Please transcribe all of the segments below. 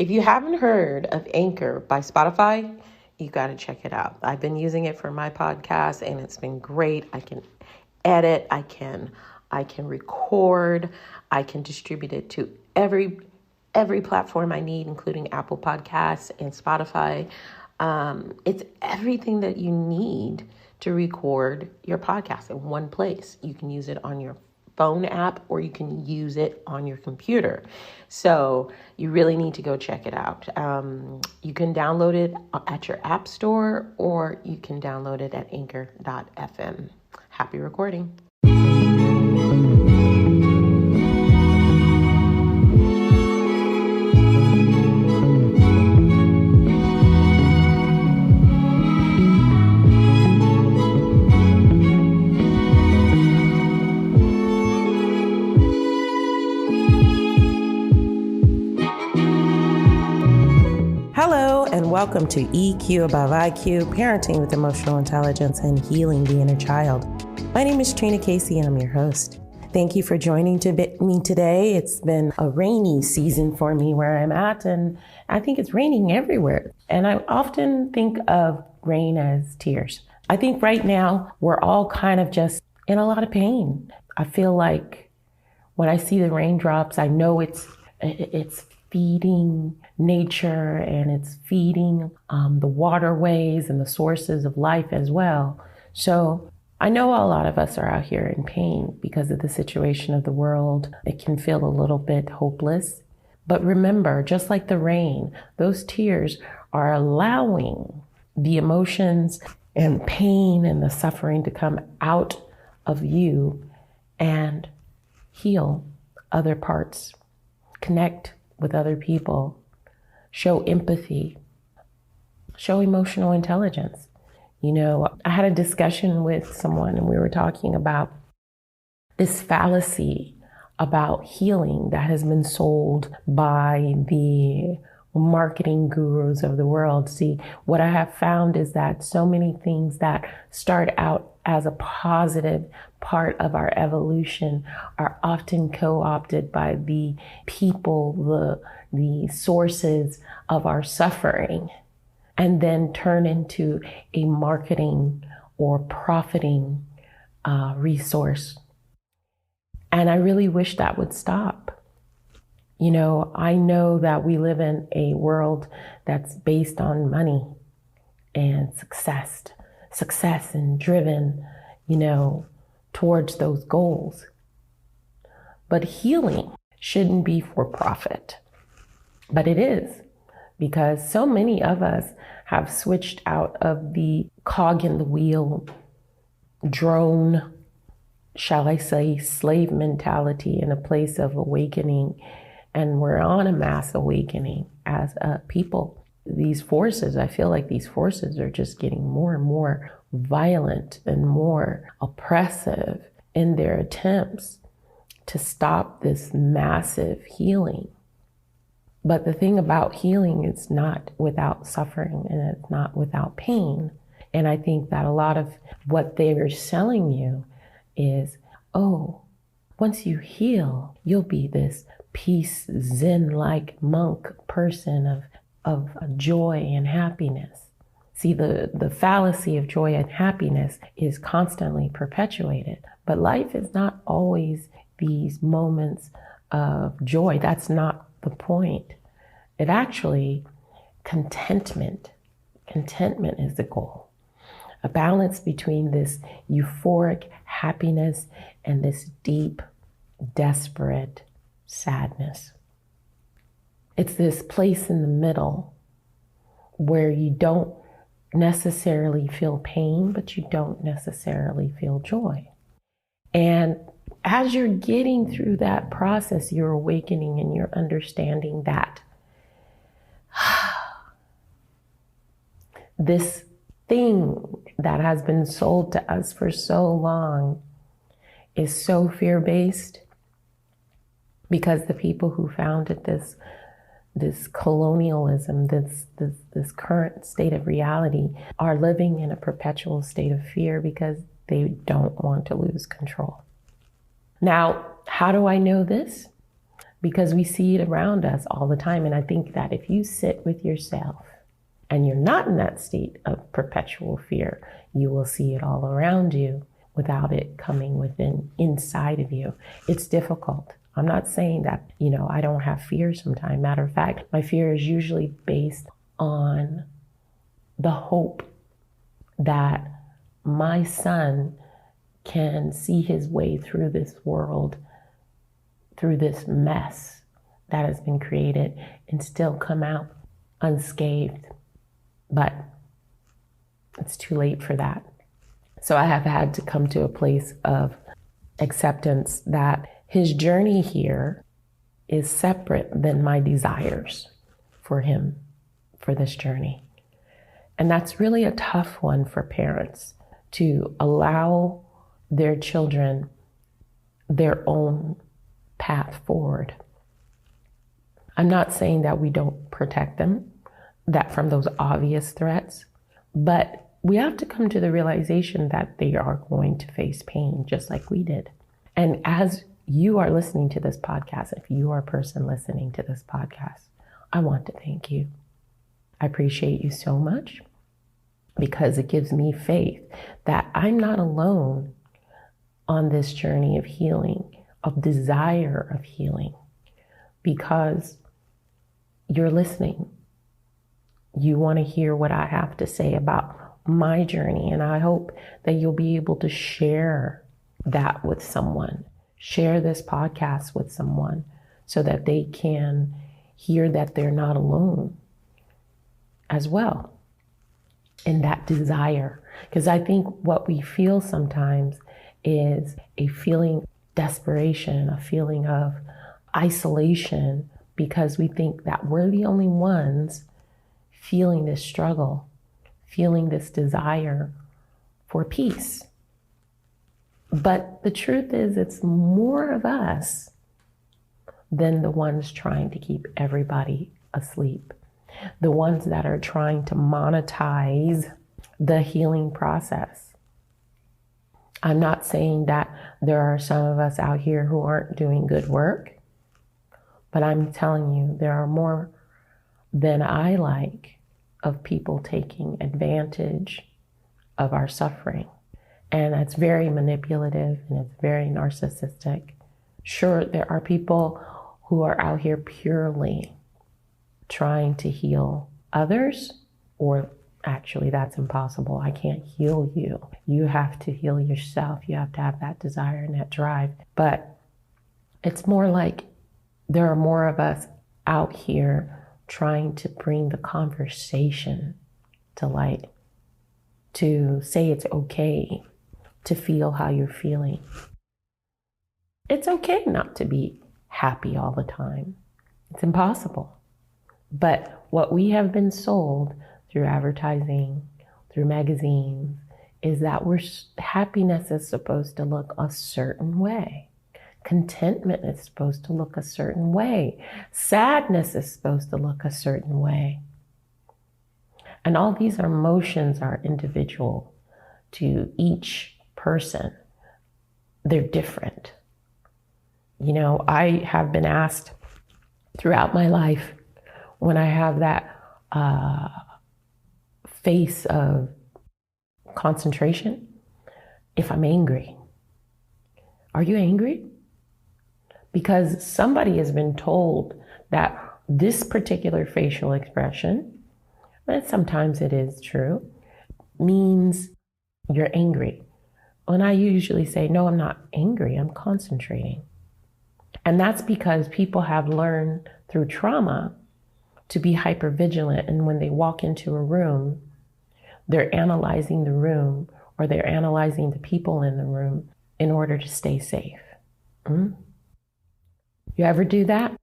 If you haven't heard of Anchor by Spotify, you got to check it out. I've been using it for my podcast and it's been great. I can edit, I can record, I can distribute it to every platform I need, including Apple Podcasts and Spotify. It's everything that you need to record your podcast in one place. You can use it on your phone app or you can use it on your computer. So you really need to go check it out. You can download it at your app store or you can download it at anchor.fm. Happy recording. Hello, and welcome to EQaboveIQ, Parenting with Emotional Intelligence and Healing the Inner Child. My name is Trina Casey, and I'm your host. Thank you for joining me today. It's been a rainy season for me where I'm at, and I think it's raining everywhere. And I often think of rain as tears. I think right now we're all kind of just in a lot of pain. I feel like when I see the raindrops, I know it's feeding nature and it's feeding the waterways and the sources of life as well. So I know a lot of us are out here in pain because of the situation of the world. It can feel a little bit hopeless. But remember, just like the rain, those tears are allowing the emotions and pain and the suffering to come out of you and heal other parts, connect with other people, show empathy, show emotional intelligence. You know, I had a discussion with someone and we were talking about this fallacy about healing that has been sold by the marketing gurus of the world. See, what I have found is that so many things that start out as a positive part of our evolution are often co-opted by the people, the sources of our suffering, and then turn into a marketing or profiting resource. And I really wish that would stop. You know, I know that we live in a world that's based on money and success and driven, you know, towards those goals. But healing shouldn't be for profit. But it is, because so many of us have switched out of the cog in the wheel, drone, shall I say, slave mentality in a place of awakening. And we're on a mass awakening as a people. These forces, I feel like these forces are just getting more and more violent and more oppressive in their attempts to stop this massive healing. But the thing about healing is not without suffering and it's not without pain. And I think that a lot of what they are selling you is, oh, once you heal, you'll be this peace, Zen-like monk person of joy and happiness. See, the fallacy of joy and happiness is constantly perpetuated, but life is not always these moments of joy. That's not the point. It actually, contentment is the goal. A balance between this euphoric happiness and this deep, desperate sadness. It's this place in the middle where you don't necessarily feel pain, but you don't necessarily feel joy. And as you're getting through that process, you're awakening and you're understanding that this thing that has been sold to us for so long is so fear-based, because the people who founded this colonialism, this current state of reality, are living in a perpetual state of fear because they don't want to lose control. Now, how do I know this? because we see it around us all the time. And I think that if you sit with yourself and you're not in that state of perpetual fear, you will see it all around you without it coming within inside of you. It's difficult. I'm not saying that, I don't have fear sometimes. Matter of fact, my fear is usually based on the hope that my son can see his way through this world, through this mess that has been created, and still come out unscathed. But it's too late for that. So I have had to come to a place of acceptance that his journey here is separate than my desires for him, for this journey. And that's really a tough one for parents, to allow their children their own path forward. I'm not saying that we don't protect them, that from those obvious threats, but we have to come to the realization that they are going to face pain just like we did. And as you are listening to this podcast, if you are a person listening to this podcast, I want to thank you. I appreciate you so much, because it gives me faith that I'm not alone on this journey of healing, of desire of healing, because you're listening. You want to hear what I have to say about my journey, and I hope that you'll be able to share that with someone. Share this podcast with someone so that they can hear that they're not alone as well in that desire. Because I think what we feel sometimes is a feeling of desperation, a feeling of isolation, because we think that we're the only ones feeling this struggle, feeling this desire for peace. But the truth is, it's more of us than the ones trying to keep everybody asleep, the ones that are trying to monetize the healing process. I'm not saying that there are some of us out here who aren't doing good work, but I'm telling you, there are more than I like of people taking advantage of our suffering. And that's very manipulative and it's very narcissistic. Sure, there are people who are out here purely trying to heal others, or actually that's impossible. I can't heal you. You have to heal yourself. You have to have that desire and that drive. But it's more like there are more of us out here trying to bring the conversation to light, to say it's okay to feel how you're feeling. It's okay not to be happy all the time. It's impossible. But what we have been sold through advertising, through magazines, is that happiness is supposed to look a certain way. Contentment is supposed to look a certain way. Sadness is supposed to look a certain way. And all these emotions are individual to each person. They're different. I have been asked throughout my life, when I have that face of concentration, if I'm angry. Are you angry? Because somebody has been told that this particular facial expression, and sometimes it is true, means you're angry. And I usually say, no, I'm not angry, I'm concentrating. And that's because people have learned through trauma to be hypervigilant. And when they walk into a room, they're analyzing the room, or they're analyzing the people in the room in order to stay safe. You ever do that?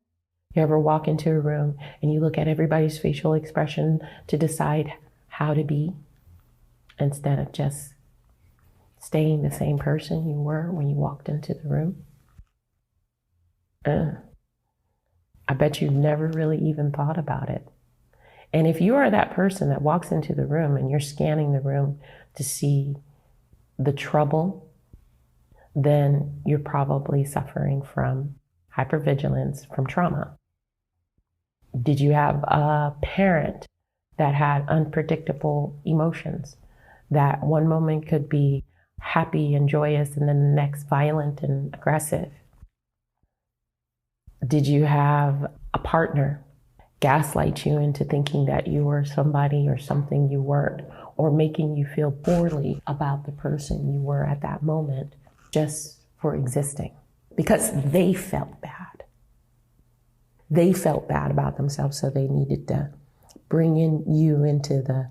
You ever walk into a room and you look at everybody's facial expression to decide how to be, instead of just staying the same person you were when you walked into the room? I bet you've never really even thought about it. And if you are that person that walks into the room and you're scanning the room to see the trouble, then you're probably suffering from hypervigilance from trauma? Did you have a parent that had unpredictable emotions, that one moment could be happy and joyous and then the next violent and aggressive? Did you have a partner gaslight you into thinking that you were somebody or something you weren't, or making you feel poorly about the person you were at that moment just for existing because they felt bad? They felt bad about themselves, so they needed to bring you into the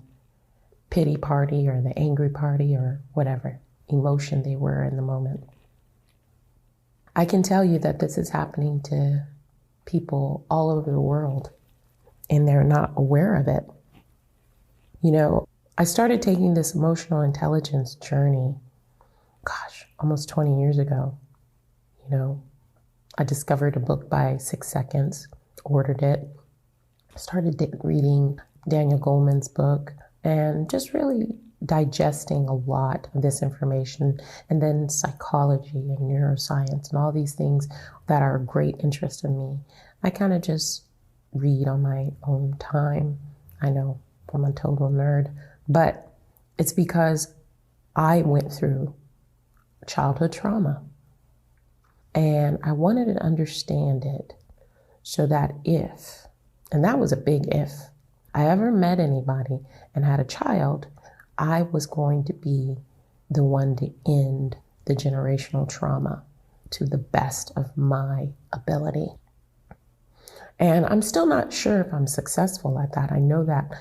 pity party or the angry party or whatever emotion they were in the moment. I can tell you that this is happening to people all over the world, and they're not aware of it. You know, I started taking this emotional intelligence journey, almost 20 years ago. You know, I discovered a book by 6 Seconds, ordered it, started reading Daniel Goleman's book, and just really digesting a lot of this information, and then psychology and neuroscience and all these things that are a great interest in me. I kind of just read on my own time. I know I'm a total nerd, but it's because I went through childhood trauma. And I wanted to understand it so that if, and that was a big if, I ever met anybody and had a child, I was going to be the one to end the generational trauma to the best of my ability. And I'm still not sure if I'm successful at that. I know that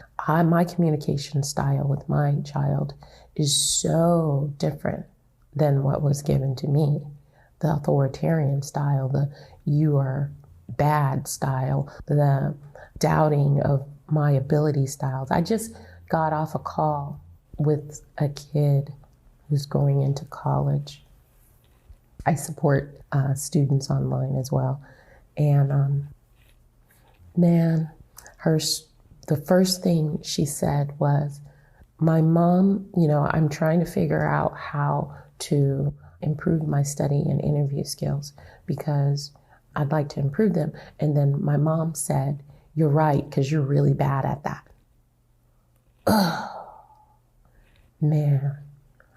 my communication style with my child is so different than what was given to me. The authoritarian style, the you are bad style, the doubting of my ability styles. I just got off a call with a kid who's going into college. I support students online as well. And man, the first thing she said was, my mom, I'm trying to figure out how to improve my study and interview skills because I'd like to improve them. And then my mom said, you're right, because you're really bad at that. Oh, man,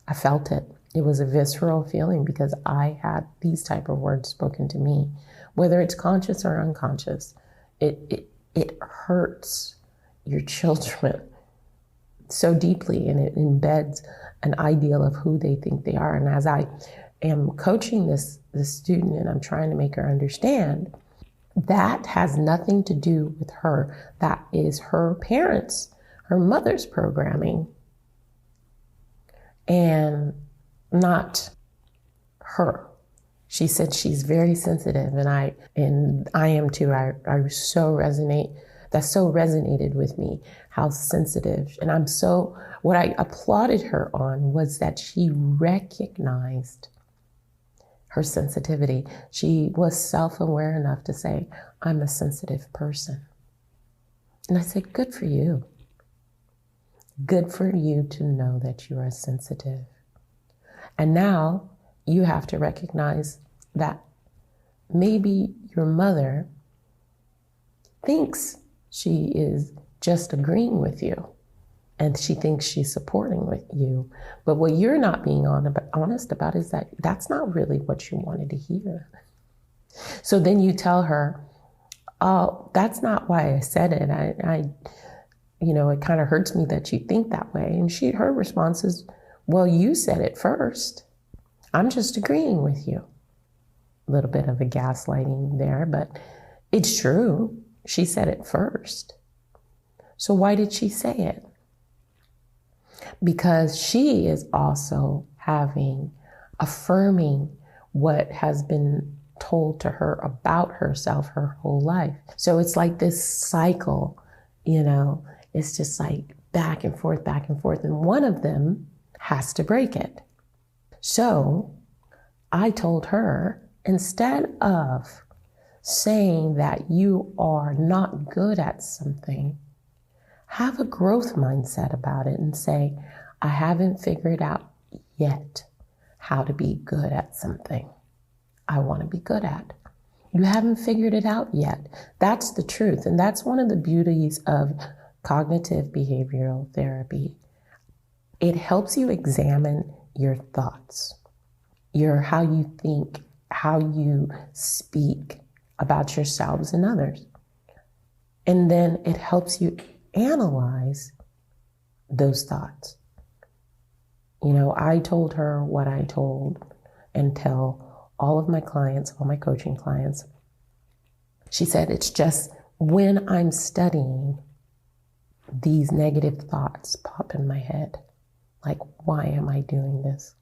I felt it. It was a visceral feeling because I had these type of words spoken to me, whether it's conscious or unconscious. It hurts your children so deeply, and it embeds an ideal of who they think they are. And as I am coaching this student and I'm trying to make her understand, that has nothing to do with her. That is her parents, her mother's programming, and not her. She said she's very sensitive, and I am too. I so resonate. That so resonated with me, how sensitive. And what I applauded her on was that she recognized her sensitivity. She was self-aware enough to say, I'm a sensitive person. And I said, good for you. Good for you to know that you are sensitive. And now you have to recognize that maybe your mother thinks she is just agreeing with you and she thinks she's supporting with you. But what you're not being honest about is that that's not really what you wanted to hear. So then you tell her, oh, that's not why I said it. It kind of hurts me that you think that way. And her response is, well, you said it first. I'm just agreeing with you. A little bit of a gaslighting there, but it's true. She said it first. So why did she say it? Because she is also affirming what has been told to her about herself her whole life. So it's like this cycle, it's just like back and forth, and one of them has to break it. So I told her, instead of saying that you are not good at something, have a growth mindset about it and say, I haven't figured out yet how to be good at something I want to be good at. You haven't figured it out yet. That's the truth. And that's one of the beauties of cognitive behavioral therapy. It helps you examine your thoughts, how you think, how you speak about yourselves and others. And then it helps you analyze those thoughts. I told her what I told and tell all of my clients, all my coaching clients. She said, it's just when I'm studying, these negative thoughts pop in my head. Like, why am I doing this?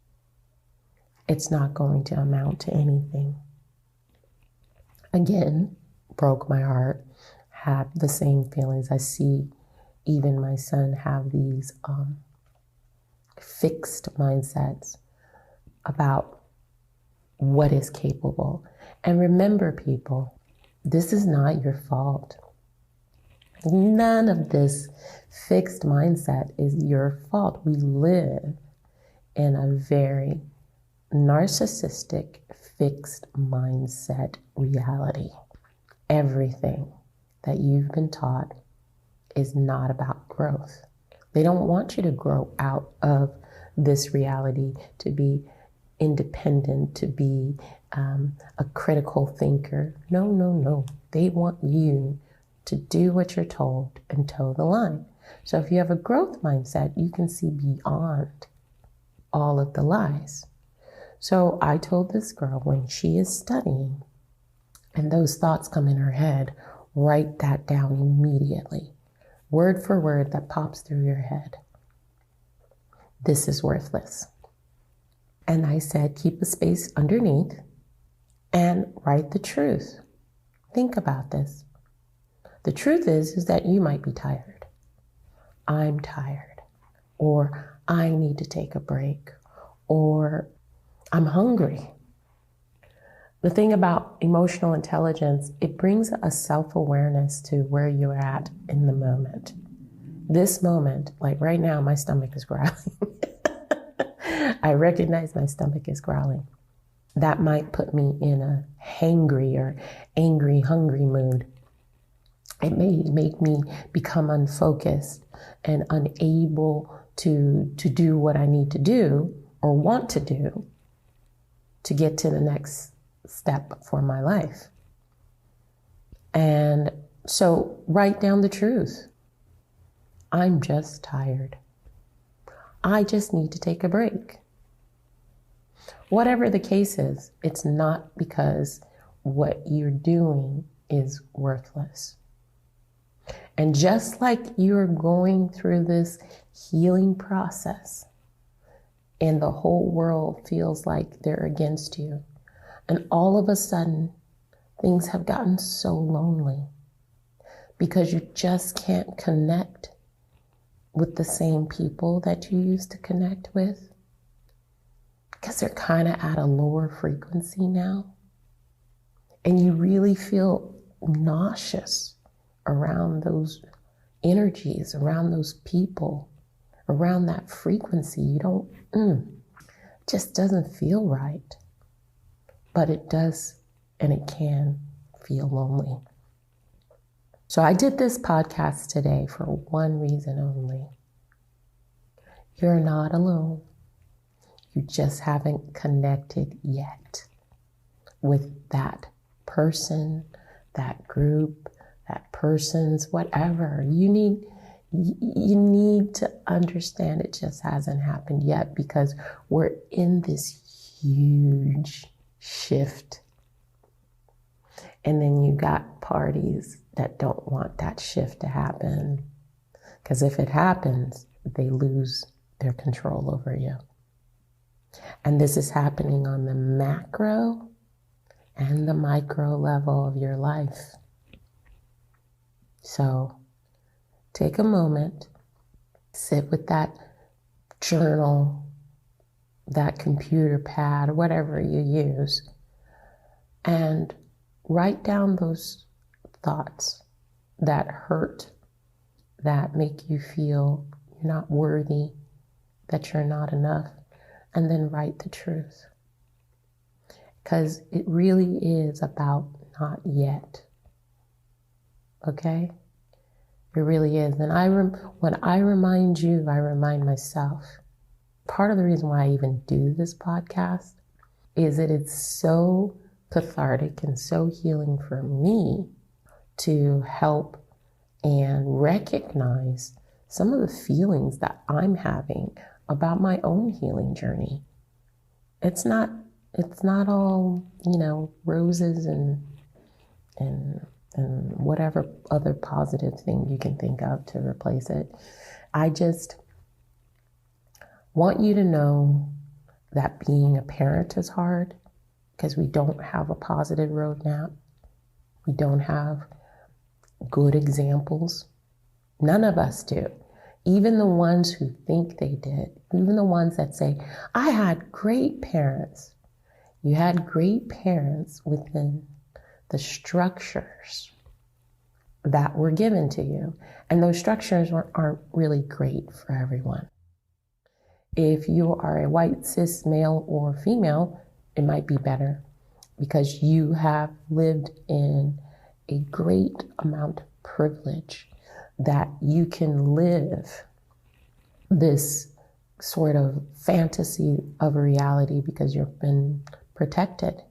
It's not going to amount to anything. Again, broke my heart, had the same feelings. I see even my son have these fixed mindsets about what is capable. And remember, people, this is not your fault. None of this fixed mindset is your fault. We live in a very narcissistic, fixed mindset reality. Everything that you've been taught is not about growth. They don't want you to grow out of this reality, to be independent, to be a critical thinker. No. They want you to do what you're told and toe the line. So if you have a growth mindset, you can see beyond all of the lies. So I told this girl, when she is studying and those thoughts come in her head, write that down immediately. Word for word that pops through your head. This is worthless. And I said, keep a space underneath and write the truth. Think about this. The truth is that you might be tired. I'm tired. Or I need to take a break. Or I'm hungry. The thing about emotional intelligence, it brings a self-awareness to where you're at in the moment. This moment, like right now, my stomach is growling. I recognize my stomach is growling. That might put me in a hangry or angry, hungry mood. It may make me become unfocused and unable to do what I need to do or want to do to get to the next step for my life. And so write down the truth. I'm just tired. I just need to take a break. Whatever the case is, it's not because what you're doing is worthless. And just like you're going through this healing process and the whole world feels like they're against you, and all of a sudden things have gotten so lonely because you just can't connect with the same people that you used to connect with because they're kind of at a lower frequency now. And you really feel nauseous around those energies, around those people, around that frequency. You don't, just doesn't feel right. But it does, and it can feel lonely. So I did this podcast today for one reason only. You're not alone. You just haven't connected yet with that person, that group, that person's whatever. You need to understand it just hasn't happened yet because we're in this huge shift. And then you got parties that don't want that shift to happen. Because if it happens, they lose their control over you. And this is happening on the macro and the micro level of your life. So take a moment, sit with that journal, that computer pad, whatever you use, and write down those thoughts that hurt, that make you feel you're not worthy, that you're not enough, and then write the truth. Because it really is about not yet. Okay? It really is. And when I remind you, I remind myself. Part of the reason why I even do this podcast is that it's so cathartic and so healing for me to help and recognize some of the feelings that I'm having about my own healing journey. It's not all, roses and whatever other positive thing you can think of to replace it. I just want you to know that being a parent is hard because we don't have a positive roadmap. We don't have good examples. None of us do. Even the ones who think they did, even the ones that say, I had great parents. You had great parents within the structures that were given to you. And those structures aren't really great for everyone. If you are a white, cis male or female, it might be better because you have lived in a great amount of privilege that you can live this sort of fantasy of a reality because you've been protected.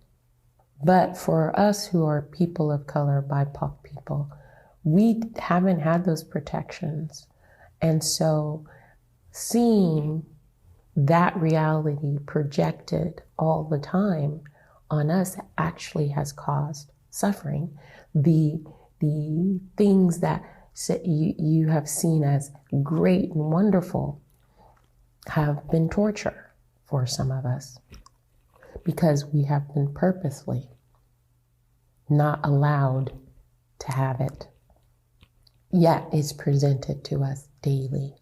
But for us who are people of color, BIPOC people, we haven't had those protections. And so seeing that reality projected all the time on us actually has caused suffering. The things that you have seen as great and wonderful have been torture for some of us because we have been purposely not allowed to have it. Yet it's presented to us daily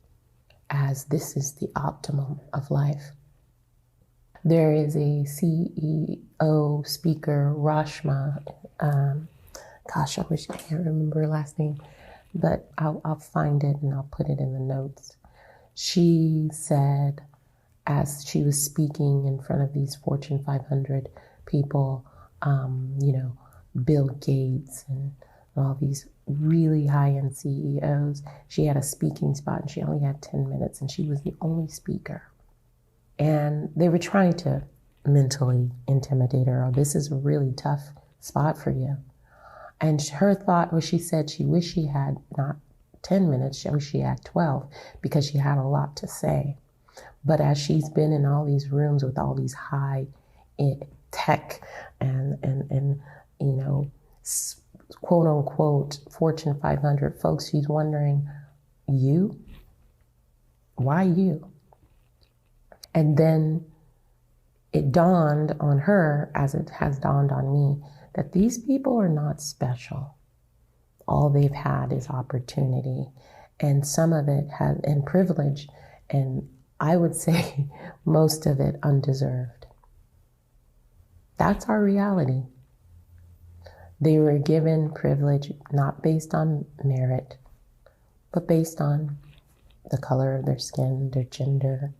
as this is the optimum of life. There is a CEO speaker, Rashma, I wish I can't remember her last name, but I'll find it and I'll put it in the notes. She said, as she was speaking in front of these Fortune 500 people, Bill Gates and all these really high-end CEOs, she had a speaking spot and she only had 10 minutes and she was the only speaker. And they were trying to mentally intimidate her. Oh, this is a really tough spot for you. And her thought was, she said she wished she had not 10 minutes, she wished she had 12 because she had a lot to say. But as she's been in all these rooms with all these high tech and quote unquote Fortune 500 folks, she's wondering, you? Why you? And then it dawned on her, as it has dawned on me, that these people are not special. All they've had is opportunity, and some of it has, and privilege, and I would say most of it undeserved. That's our reality. They were given privilege not based on merit, but based on the color of their skin, their gender,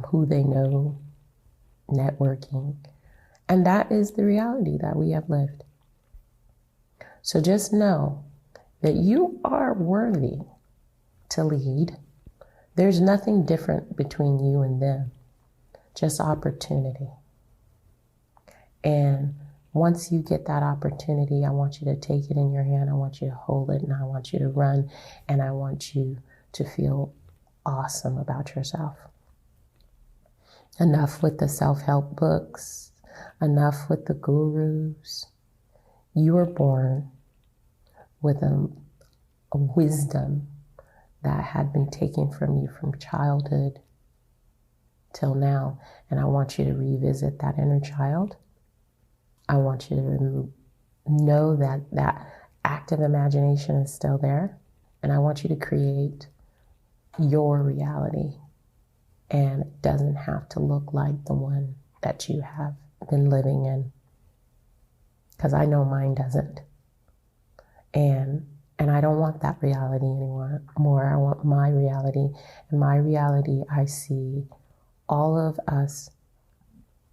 who they know, networking. And that is the reality that we have lived. So just know that you are worthy to lead. There's nothing different between you and them, just opportunity. And once you get that opportunity, I want you to take it in your hand. I want you to hold it, and I want you to run, and I want you to feel awesome about yourself. Enough with the self-help books, enough with the gurus. You were born with a wisdom that had been taken from you from childhood till now. And I want you to revisit that inner child. I want you to know that that active imagination is still there. And I want you to create your reality. And it doesn't have to look like the one that you have been living in. Because I know mine doesn't. And I don't want that reality anymore. I want my reality. In my reality, I see all of us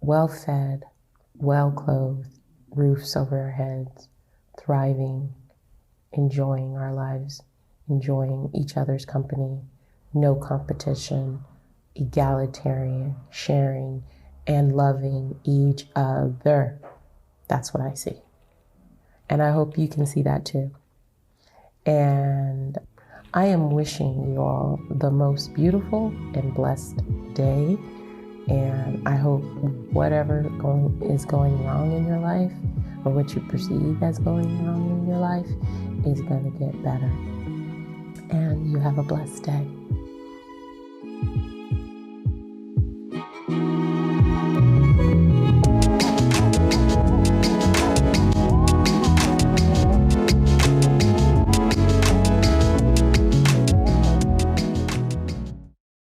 well-fed, well-clothed, roofs over our heads, thriving, enjoying our lives, enjoying each other's company, no competition, egalitarian, sharing, and loving each other. That's what I see. And I hope you can see that too. And I am wishing you all the most beautiful and blessed day. And I hope whatever is going wrong in your life, or what you perceive as going wrong in your life, is going to get better. And you have a blessed day.